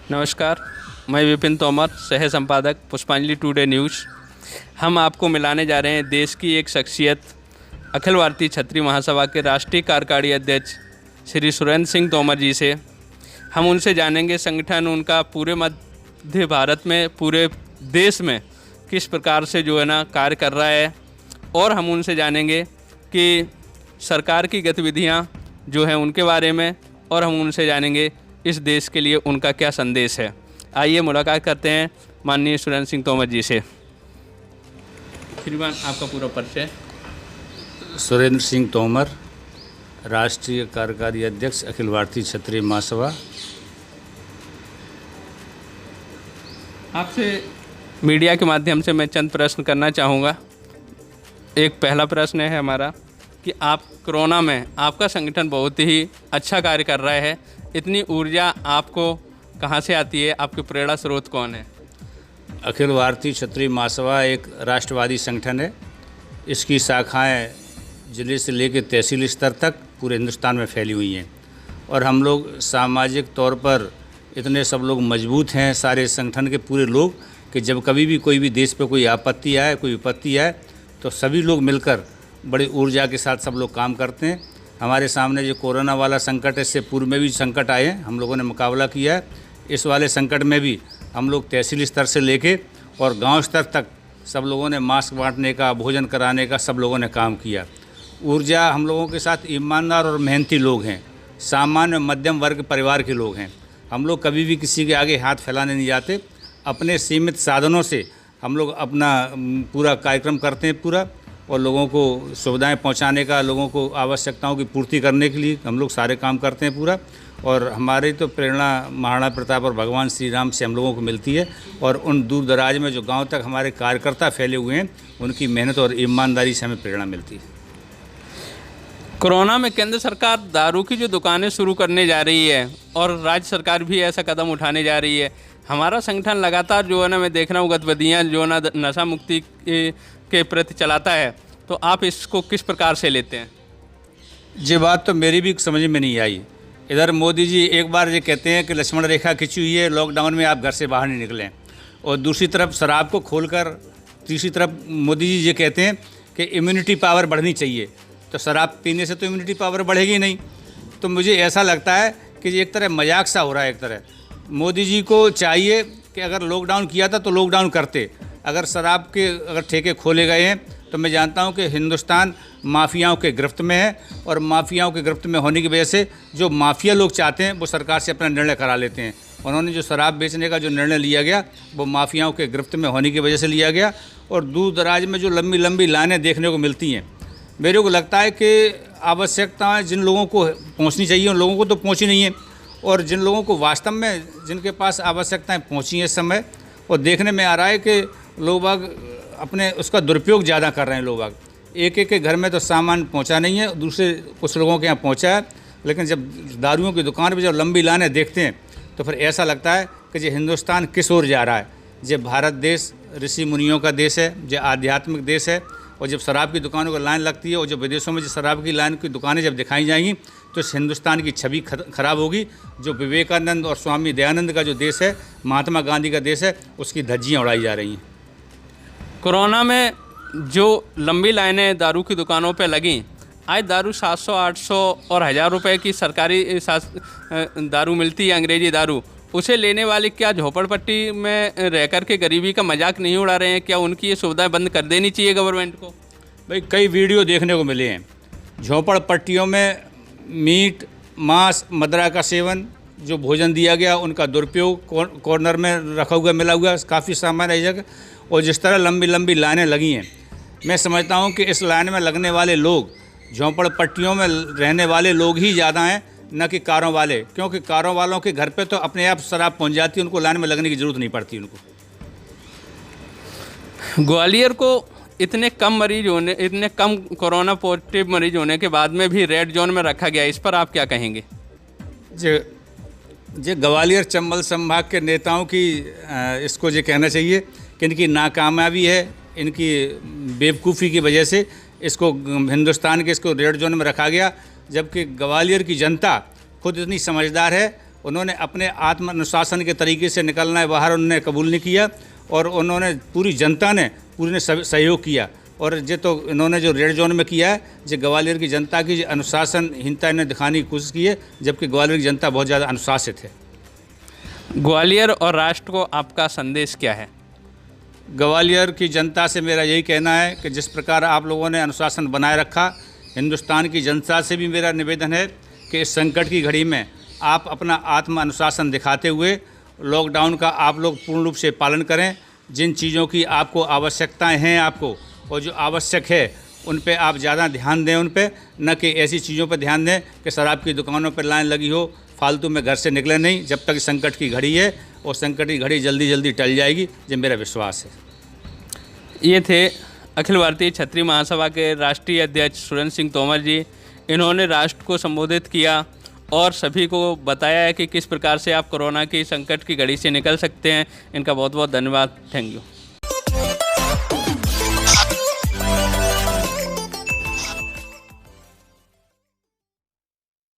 नमस्कार, मैं विपिन तोमर, सह संपादक पुष्पांजलि टुडे न्यूज़। हम आपको मिलाने जा रहे हैं देश की एक शख्सियत, अखिल भारतीय क्षत्रिय महासभा के राष्ट्रीय कार्यकारी अध्यक्ष श्री सुरेंद्र सिंह तोमर जी से। हम उनसे जानेंगे संगठन उनका पूरे मध्य भारत में, पूरे देश में किस प्रकार से कार्य कर रहा है, और हम उनसे जानेंगे कि सरकार की गतिविधियाँ उनके बारे में, और हम उनसे जानेंगे इस देश के लिए उनका क्या संदेश है। आइए मुलाकात करते हैं माननीय सुरेंद्र सिंह तोमर जी से। श्रीमान, आपका पूरा परिचय। सुरेंद्र सिंह तोमर, राष्ट्रीय कार्यकारी अध्यक्ष, अखिल भारतीय क्षत्रिय महासभा। आपसे मीडिया के माध्यम से मैं चंद प्रश्न करना चाहूँगा। एक पहला प्रश्न है हमारा कि आप कोरोना में, आपका संगठन बहुत ही अच्छा कार्य कर रहा है, इतनी ऊर्जा आपको कहाँ से आती है? आपके प्रेरणा स्रोत कौन है? अखिल भारतीय क्षत्रिय महासभा एक राष्ट्रवादी संगठन है। इसकी शाखाएं जिले से लेकर तहसील स्तर तक पूरे हिंदुस्तान में फैली हुई हैं, और हम लोग सामाजिक तौर पर इतने सब लोग मजबूत हैं, सारे संगठन के पूरे लोग, कि जब कभी भी कोई भी देश पे कोई आपत्ति आए, कोई विपत्ति आए, तो सभी लोग मिलकर बड़ी ऊर्जा के साथ सब लोग काम करते हैं। हमारे सामने जो कोरोना वाला संकट है, इससे पूर्व में भी संकट आए हैं, हम लोगों ने मुकाबला किया है। इस वाले संकट में भी हम लोग तहसील स्तर से लेके और गांव स्तर तक सब लोगों ने मास्क बांटने का, भोजन कराने का, सब लोगों ने काम किया। ऊर्जा हम लोगों के साथ ईमानदार और मेहनती लोग हैं, सामान्य मध्यम वर्ग परिवार के लोग हैं। हम लोग कभी भी किसी के आगे हाथ फैलाने नहीं जाते। अपने सीमित साधनों से हम लोग अपना पूरा कार्यक्रम करते हैं पूरा, और लोगों को सुविधाएं पहुंचाने का, लोगों को आवश्यकताओं की पूर्ति करने के लिए हम लोग सारे काम करते हैं पूरा। और हमारी तो प्रेरणा महाराणा प्रताप और भगवान श्री राम से हम लोगों को मिलती है, और उन दूर दराज में जो गांव तक हमारे कार्यकर्ता फैले हुए हैं, उनकी मेहनत और ईमानदारी से हमें प्रेरणा मिलती है। कोरोना में केंद्र सरकार दारू की जो दुकानें शुरू करने जा रही है, और राज्य सरकार भी ऐसा कदम उठाने जा रही है। हमारा संगठन लगातार मैं देख रहा हूँ गतिविधियाँ नशा मुक्ति के प्रति चलाता है, तो आप इसको किस प्रकार से लेते हैं? ये बात तो मेरी भी समझ में नहीं आई। इधर मोदी जी एक बार ये कहते हैं कि लक्ष्मण रेखा खींची हुई है, लॉकडाउन में आप घर से बाहर नहीं निकलें, और दूसरी तरफ शराब को खोलकर, तीसरी तरफ मोदी जी ये कहते हैं कि इम्यूनिटी पावर बढ़नी चाहिए। तो शराब पीने से तो इम्यूनिटी पावर बढ़ेगी नहीं। तो मुझे ऐसा लगता है कि ये एक तरह मजाक सा हो रहा है। एक तरह मोदी जी को चाहिए कि अगर लॉकडाउन किया था तो लॉकडाउन करते। अगर शराब के अगर ठेके खोले गए हैं, तो मैं जानता हूं कि हिंदुस्तान माफियाओं के गिरफ्त में है, और माफियाओं के गिरफ्त में होने की वजह से जो माफिया लोग चाहते हैं वो सरकार से अपना निर्णय करा लेते हैं। उन्होंने जो शराब बेचने का जो निर्णय लिया गया, वो माफियाओं के गिरफ्त में होने की वजह से लिया गया। और दूर दराज में जो लंबी लंबी लाइनें देखने को मिलती हैं, मेरे को लगता है कि आवश्यकताएँ जिन लोगों को पहुँचनी चाहिए उन लोगों को तो पहुँची नहीं है, और जिन लोगों को वास्तव में जिनके पास आवश्यकताएँ पहुँची हैं इस समय, और देखने में आ रहा है कि लोग बाग अपने उसका दुरुपयोग ज़्यादा कर रहे हैं। लोग बाग एक एक के घर में तो सामान पहुंचा नहीं है, दूसरे कुछ लोगों के यहाँ पहुंचा है, लेकिन जब दारुओं की दुकान पे जब लंबी लाइनें देखते हैं, तो फिर ऐसा लगता है कि ये हिंदुस्तान किस ओर जा रहा है। ये भारत देश ऋषि मुनियों का देश है, जो आध्यात्मिक देश है, और जब शराब की दुकानों को लाइन लगती है, और जब विदेशों में जो शराब की लाइन की दुकानें जब दिखाई जाएंगी, तो इस हिंदुस्तान की छवि खराब होगी। जो विवेकानंद और स्वामी दयानंद का जो देश है, महात्मा गांधी का देश है, उसकी धज्जियाँ उड़ाई जा रही हैं। कोरोना में जो लंबी लाइनें दारू की दुकानों पे लगीं, आज दारू 700, 800 और 1000 रुपये की सरकारी दारू मिलती है, अंग्रेजी दारू। उसे लेने वाले क्या झोपड़पट्टी में रह कर के गरीबी का मजाक नहीं उड़ा रहे हैं? क्या उनकी ये सुविधाएं बंद कर देनी चाहिए गवर्नमेंट को? भाई, कई वीडियो देखने को मिले हैं झोपड़पट्टियों में मीट, मांस, मदिरा का सेवन, जो भोजन दिया गया उनका दुरुपयोग, कॉर्नर में रखा हुआ मिला हुआ काफ़ी सामान है जगह। और जिस तरह लंबी लंबी लाइनें लगी हैं, मैं समझता हूं कि इस लाइन में लगने वाले लोग झोंपड़पट्टियों में रहने वाले लोग ही ज़्यादा हैं, न कि कारों वाले, क्योंकि कारों वालों के घर पे तो अपने आप शराब पहुंच जाती है, उनको लाइन में लगने की ज़रूरत नहीं पड़ती उनको। ग्वालियर को इतने कम कोरोना पॉजिटिव मरीज होने के बाद में भी रेड जोन में रखा गया, इस पर आप क्या कहेंगे? जो ग्वालियर चंबल संभाग के नेताओं की इसको ये कहना चाहिए कि इनकी नाकामयाबी है, इनकी बेवकूफ़ी की वजह से इसको हिंदुस्तान के इसको रेड जोन में रखा गया, जबकि ग्वालियर की जनता खुद इतनी समझदार है उन्होंने अपने आत्म अनुशासन के तरीके से निकलना है बाहर, उन्होंने कबूल नहीं किया और उन्होंने पूरी जनता ने पूरी ने सहयोग किया। और ये तो इन्होंने जो रेड जोन में किया है, जो ग्वालियर की जनता की अनुशासनहीनता इन्हें दिखाने की कोशिश की है, जबकि ग्वालियर की जनता बहुत ज़्यादा अनुशासित है। ग्वालियर और राष्ट्र को आपका संदेश क्या है? ग्वालियर की जनता से मेरा यही कहना है कि जिस प्रकार आप लोगों ने अनुशासन बनाए रखा, हिंदुस्तान की जनता से भी मेरा निवेदन है कि इस संकट की घड़ी में आप अपना आत्म अनुशासन दिखाते हुए लॉकडाउन का आप लोग पूर्ण रूप से पालन करें। जिन चीज़ों की आपको आवश्यकताएं हैं आपको और जो आवश्यक है उन पे आप ज़्यादा ध्यान दें, उन पे न कि ऐसी चीज़ों पर ध्यान दें कि शराब की दुकानों पर लाइन लगी हो, फालतू में घर से निकले नहीं। जब तक संकट की घड़ी है और संकट की घड़ी जल्दी जल्दी टल जाएगी, ये मेरा विश्वास है। ये थे अखिल भारतीय क्षत्रिय महासभा के राष्ट्रीय अध्यक्ष सुरेंद्र सिंह तोमर जी। इन्होंने राष्ट्र को संबोधित किया और सभी को बताया है कि किस प्रकार से आप कोरोना की संकट की घड़ी से निकल सकते हैं। इनका बहुत बहुत धन्यवाद। Thank you.